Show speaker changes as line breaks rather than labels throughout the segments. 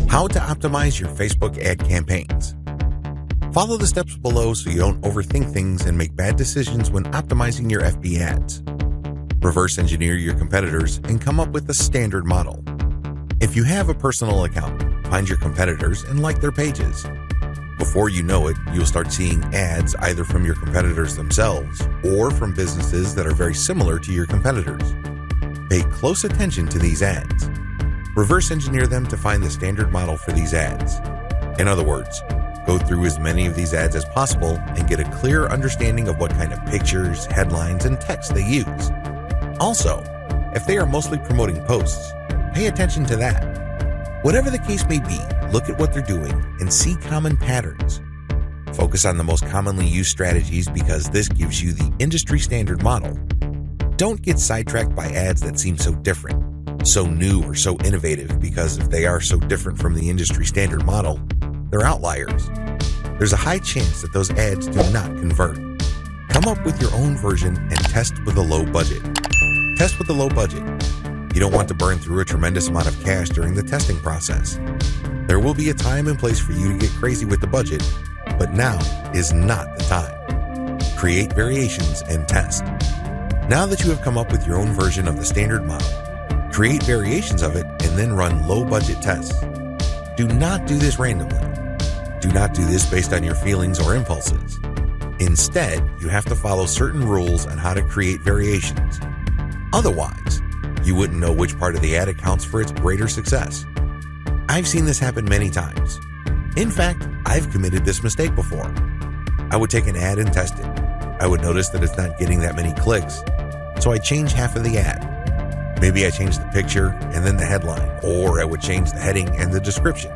How to optimize your Facebook ad campaigns. Follow the steps below so you don't overthink things and make bad decisions when optimizing your FB ads. Reverse engineer your competitors and come up with a standard model. If you have a personal account, find your competitors and like their pages. Before you know it, you'll start seeing ads either from your competitors themselves or from businesses that are very similar to your competitors. Pay close attention to these ads. Reverse engineer them to find the standard model for these ads. In other words, go through as many of these ads as possible and get a clear understanding of what kind of pictures, headlines, and text they use. Also, if they are mostly promoting posts, pay attention to that. Whatever the case may be, look at what they're doing and see common patterns. Focus on the most commonly used strategies because this gives you the industry standard model. Don't get sidetracked by ads that seem so different, so new or so innovative, because if they are so different from the industry standard model, they're outliers. There's a high chance that those ads do not convert. Come up with your own version and test with a low budget. Test with a low budget. You don't want to burn through a tremendous amount of cash during the testing process. There will be a time and place for you to get crazy with the budget, but now is not the time. Create variations and test. Now that you have come up with your own version of the standard model, create variations of it and then run low-budget tests. Do not do this randomly. Do not do this based on your feelings or impulses. Instead, you have to follow certain rules on how to create variations. Otherwise, you wouldn't know which part of the ad accounts for its greater success. I've seen this happen many times. In fact, I've committed this mistake before. I would take an ad and test it. I would notice that it's not getting that many clicks, so I'd change half of the ad. Maybe I changed the picture and then the headline, or I would change the heading and the description.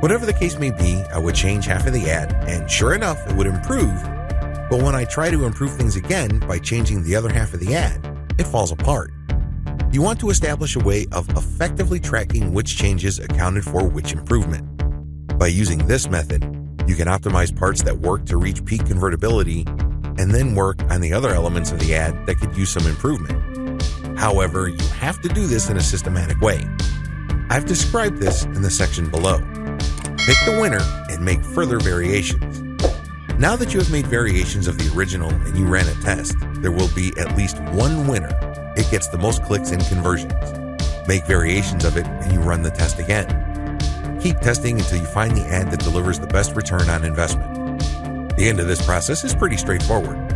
Whatever the case may be, I would change half of the ad, and sure enough, it would improve. But when I try to improve things again by changing the other half of the ad, it falls apart. You want to establish a way of effectively tracking which changes accounted for which improvement. By using this method, you can optimize parts that work to reach peak convertibility and then work on the other elements of the ad that could use some improvement. However, you have to do this in a systematic way. I've described this in the section below. Pick the winner and make further variations. Now that you have made variations of the original and you ran a test, there will be at least one winner. It gets the most clicks and conversions. Make variations of it and you run the test again. Keep testing until you find the ad that delivers the best return on investment. The end of this process is pretty straightforward.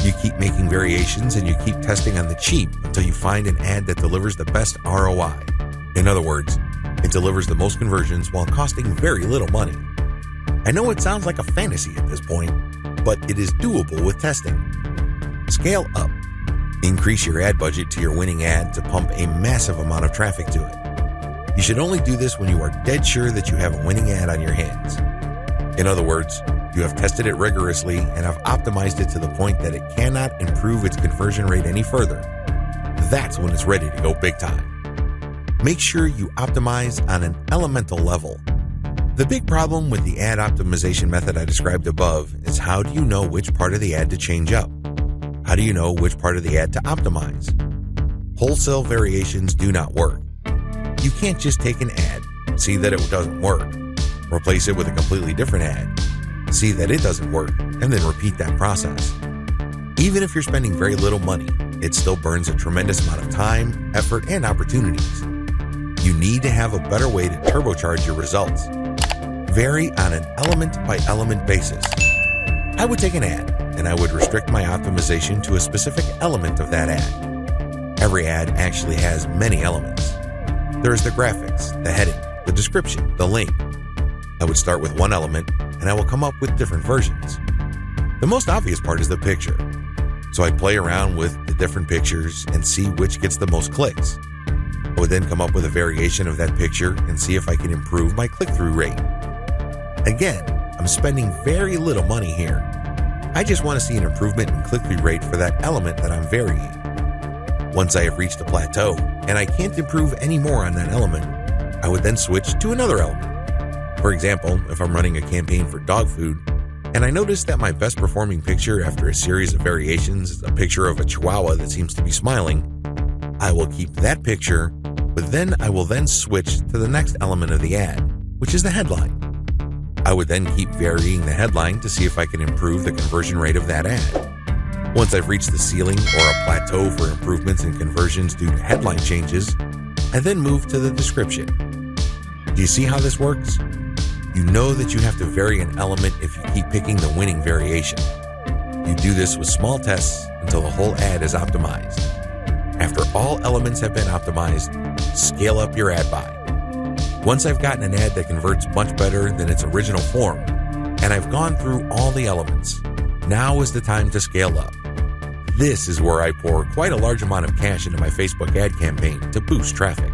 You keep making variations and you keep testing on the cheap until you find an ad that delivers the best ROI. In other words, it delivers the most conversions while costing very little money. I know it sounds like a fantasy at this point, but it is doable with testing. Scale up. Increase your ad budget to your winning ad to pump a massive amount of traffic to it. You should only do this when you are dead sure that you have a winning ad on your hands. In other words, you have tested it rigorously and have optimized it to the point that it cannot improve its conversion rate any further. That's when it's ready to go big time. Make sure you optimize on an elemental level. The big problem with the ad optimization method I described above is how do you know which part of the ad to change up? How do you know which part of the ad to optimize? Wholesale variations do not work. You can't just take an ad, see that it doesn't work, replace it with a completely different ad, see that it doesn't work, and then repeat that process. Even if you're spending very little money, it still burns a tremendous amount of time, effort, and opportunities. You need to have a better way to turbocharge your results. Vary on an element-by-element basis. I would take an ad, and I would restrict my optimization to a specific element of that ad. Every ad actually has many elements. There is the graphics, the heading, the description, the link. I would start with one element, and I will come up with different versions. The most obvious part is the picture. So I'd play around with the different pictures and see which gets the most clicks. I would then come up with a variation of that picture and see if I can improve my click-through rate. Again, I'm spending very little money here. I just want to see an improvement in click-through rate for that element that I'm varying. Once I have reached a plateau and I can't improve any more on that element, I would then switch to another element. For example, if I'm running a campaign for dog food and I notice that my best performing picture after a series of variations is a picture of a chihuahua that seems to be smiling, I will keep that picture, but then I will switch to the next element of the ad. which is the headline. I would then keep varying the headline to see if I can improve the conversion rate of that ad. Once I've reached the ceiling or a plateau for improvements in conversions due to headline changes, I then move to the description. Do you see how this works? You know that you have to vary an element if you keep picking the winning variation. You do this with small tests until the whole ad is optimized. After all elements have been optimized, scale up your ad buy. Once I've gotten an ad that converts much better than its original form, and I've gone through all the elements, now is the time to scale up. This is where I pour quite a large amount of cash into my Facebook ad campaign to boost traffic.